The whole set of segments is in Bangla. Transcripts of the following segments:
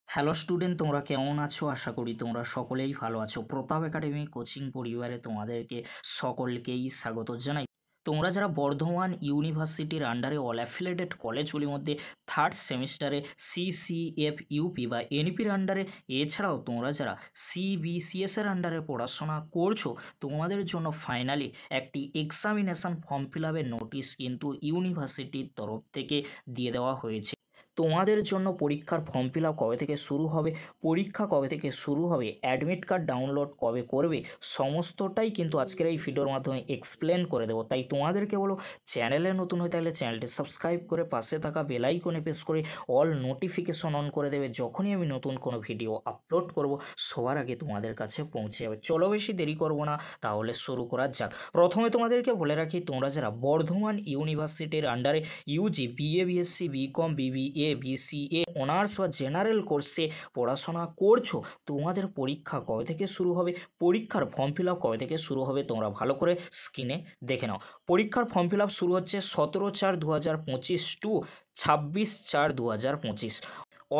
হ্যালো স্টুডেন্ট, তোমরা কেমন আছো? আশা করি তোমরা সকলেই ভালো আছো। প্রতাপ একাডেমি কোচিং পরিবারে তোমাদেরকে সকলকেই স্বাগত জানাই। তোমরা যারা বর্ধমান ইউনিভার্সিটির আন্ডারে অল অ্যাফিলিয়েটেড কলেজগুলির মধ্যে থার্ড সেমিস্টারে সিসিএফ ইউপি বা এনপির আন্ডারে, এছাড়াও তোমরা যারা সিবিসিএসের আন্ডারে পড়াশোনা করছো, তোমাদের জন্য ফাইনালি একটি এক্সামিনেশান ফর্ম ফিল আপের নোটিশ কিন্তু ইউনিভার্সিটির তরফ থেকে দিয়ে দেওয়া হয়েছে। তোমাদের জন্য পরীক্ষার ফর্ম ফিল আপ কবে থেকে শুরু হবে, পরীক্ষা কবে থেকে শুরু হবে, অ্যাডমিট কার্ড ডাউনলোড কবে করবে, সমস্তটাই কিন্তু আজকের এই ভিডিওর মাধ্যমে এক্সপ্লেন করে দেবো। তাই তোমাদেরকে বলো, চ্যানেলে নতুন হয়ে থাকলে চ্যানেলটি সাবস্ক্রাইব করে পাশে থাকা বেল আইকনে প্রেস করে অল নোটিফিকেশন অন করে দেবে। যখনই আমি নতুন কোনো ভিডিও আপলোড করব সবার আগে তোমাদের কাছে পৌঁছে যাবে। চলো বেশি দেরি করব না, তাহলে শুরু করা যাক। প্রথমে তোমাদেরকে বলে রাখি, তোমরা যারা বর্ধমান ইউনিভার্সিটির আন্ডারে UG, BA, BSc, BCom, BBA, BCA honours বা জেনারেল কোর্সে পড়াশোনা করছো, তোমাদের পরীক্ষা কবে থেকে শুরু হবে, পরীক্ষার ফর্ম ফিল আপ কবে থেকে শুরু হবে, তোমরা ভালো করে স্ক্রিনে দেখে নাও। পরীক্ষার ফর্ম ফিল আপ শুরু হচ্ছে 17/4/2025 টু 26/4/2025।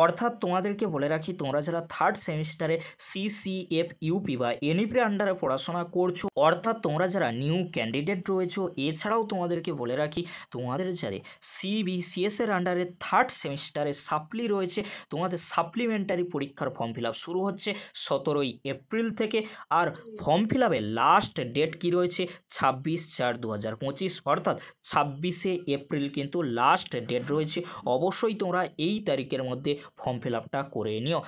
অর্থাৎ তোমাদেরকে বলে রাখি, তোমরা যারা থার্ড সেমিস্টারে সিসিএফ ইউপি বা এনইপির আন্ডারে পড়াশোনা করছো, অর্থাৎ তোমরা যারা নিউ ক্যান্ডিডেট রয়েছো, এছাড়াও তোমাদেরকে বলে রাখি, তোমাদের যাদের সিবিসিএসের আন্ডারে থার্ড সেমিস্টারে সাপ্লি রয়েছে, তোমাদের সাপ্লিমেন্টারি পরীক্ষার ফর্ম ফিল আপ শুরু হচ্ছে 17ই এপ্রিল থেকে। আর ফর্ম ফিল আপের লাস্ট ডেট কী রয়েছে? 26/4/2025, অর্থাৎ 26শে এপ্রিল কিন্তু লাস্ট ডেট রয়েছে। অবশ্যই তোমরা এই তারিখের মধ্যে ফর্ম ফিল আপটা করে নিও।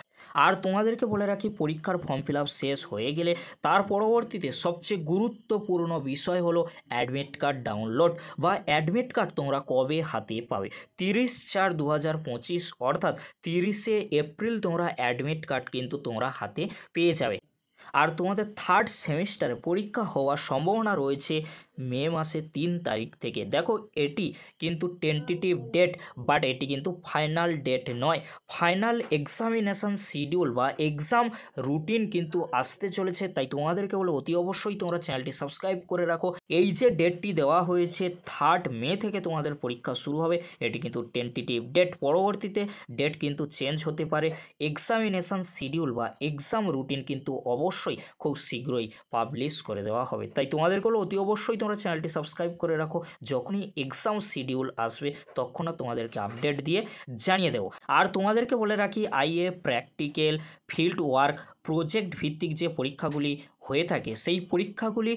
আর তোমাদেরকে বলে রাখি, পরীক্ষার ফর্ম ফিল আপ শেষ হয়ে গেলে তার পরবর্তীতে সবচেয়ে গুরুত্বপূর্ণ বিষয় হলো অ্যাডমিট কার্ড ডাউনলোড বা অ্যাডমিট কার্ড তোমরা কবে হাতে পাবে। 30/4/2025, অর্থাৎ 30শে এপ্রিল তোমরা অ্যাডমিট কার্ড কিন্তু তোমরা হাতে পেয়ে যাবে। আর তোমাদের থার্ড সেমিস্টারে পরীক্ষা হওয়ার সম্ভাবনা রয়েছে মে মাসের 3 তারিখ থেকে। দেখো, এটি কিন্তু টেন্টেটিভ ডেট, বাট এটি কিন্তু ফাইনাল ডেট নয়। ফাইনাল এক্সামিনেশান শিডিউল বা এক্সাম রুটিন কিন্তু আসতে চলেছে। তাই তোমাদেরকে বলে অতি অবশ্যই তোমরা চ্যানেলটি সাবস্ক্রাইব করে রাখো। এই যে ডেটটি দেওয়া হয়েছে 3 মে থেকে তোমাদের পরীক্ষা শুরু হবে, এটি কিন্তু টেন্টেটিভ ডেট। পরবর্তীতে ডেট কিন্তু চেঞ্জ হতে পারে। এক্সামিনেশান শিডিউল বা এক্সাম রুটিন কিন্তু অবশ্যই খুব শীঘ্রই পাবলিশ করে দেওয়া হবে। তাই তোমাদেরগুলো অতি অবশ্যই তোমরা চ্যানেলটি সাবস্ক্রাইব করে রাখো। যখনই এক্সাম শিডিউল আসবে তখনও তোমাদেরকে আপডেট দিয়ে জানিয়ে দেবো। আর তোমাদেরকে বলে রাখি, IA, practical, field work, project ভিত্তিক যে পরীক্ষাগুলি হয়ে থাকে, সেই পরীক্ষাগুলি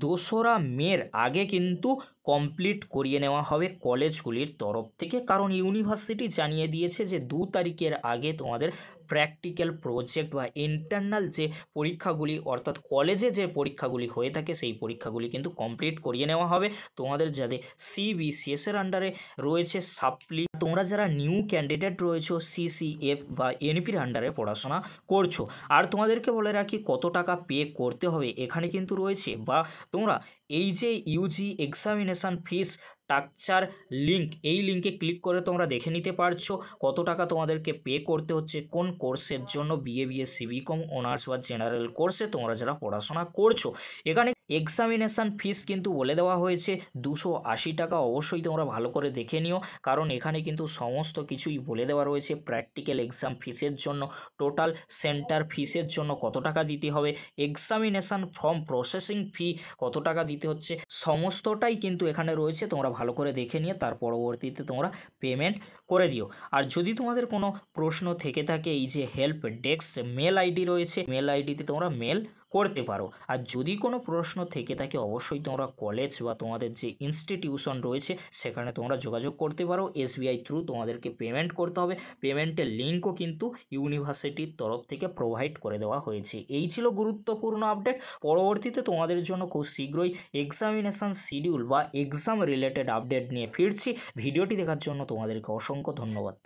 2রা মের আগে কিন্তু কমপ্লিট করিয়ে নেওয়া হবে কলেজগুলির তরফ থেকে। কারণ ইউনিভার্সিটি জানিয়ে দিয়েছে যে 2 তারিখের আগে তোমাদের প্র্যাকটিক্যাল, প্রজেক্ট বা ইন্টারনাল যে পরীক্ষাগুলি, অর্থাৎ কলেজে যে পরীক্ষাগুলি হয়ে থাকে, সেই পরীক্ষাগুলি কিন্তু কমপ্লিট করিয়ে নেওয়া হবে। তোমাদের যাদের সিবিসিএসের আন্ডারে রয়েছে সাপ্লি, তোমরা যারা নিউ ক্যান্ডিডেট রয়েছো সিসিএফ বা এনপির আন্ডারে পড়াশোনা করছো। আর তোমাদেরকে বলে রাখি, কত টাকা পে করতে হবে এখানে কিন্তু রয়েছে, বা তোমরা এই যে ইউজি এক্সামিনেশান ফিস স্ট্রাকচার লিঙ্ক, এই লিঙ্কে ক্লিক করে তোমরা দেখে নিতে পারছো কত টাকা তোমাদেরকে পে করতে হচ্ছে কোন কোর্সের জন্য। বিএ, বিএসসি, বিকম, অনার্স বা জেনারেল কোর্সে তোমরা যারা পড়াশোনা করছো, এখানে এক্সামিনেশান ফিস কিন্তু বলে দেওয়া হয়েছে 280 টাকা। অবশ্যই তোমরা ভালো করে দেখে নিও, কারণ এখানে কিন্তু সমস্ত কিছুই বলে দেওয়া রয়েছে। প্র্যাকটিক্যাল এক্সাম ফিসের জন্য, টোটাল সেন্টার ফিসের জন্য কত টাকা দিতে হবে, এক্সামিনেশান ফর্ম প্রসেসিং ফি কত টাকা দিতে হচ্ছে, সমস্তটাই কিন্তু এখানে রয়েছে। তোমরা ভালো করে দেখে নিয়ে তার পরবর্তীতে তোমরা পেমেন্ট করে দিও। আর যদি তোমাদের কোনো প্রশ্ন থেকে থাকে, এই যে হেল্প ডেস্ক মেল আইডি রয়েছে, মেল আইডিতে তোমরা মেল করতে পারো। আর যদি কোনো প্রশ্ন থেকে থাকে, অবশ্যই তোমরা কলেজ বা তোমাদের যে ইনস্টিটিউশন রয়েছে সেখানে তোমরা যোগাযোগ করতে পারো। এসবিআই থ্রু তোমাদেরকে পেমেন্ট করতে হবে। পেমেন্টের লিঙ্কও কিন্তু ইউনিভার্সিটির তরফ থেকে প্রোভাইড করে দেওয়া হয়েছে। এই ছিল গুরুত্বপূর্ণ আপডেট। পরবর্তীতে তোমাদের জন্য খুব শীঘ্রই এক্সামিনেশান শিডিউল বা এক্সাম রিলেটেড আপডেট নিয়ে ফিরছি। ভিডিওটি দেখার জন্য তোমাদেরকে অসংখ্য ধন্যবাদ।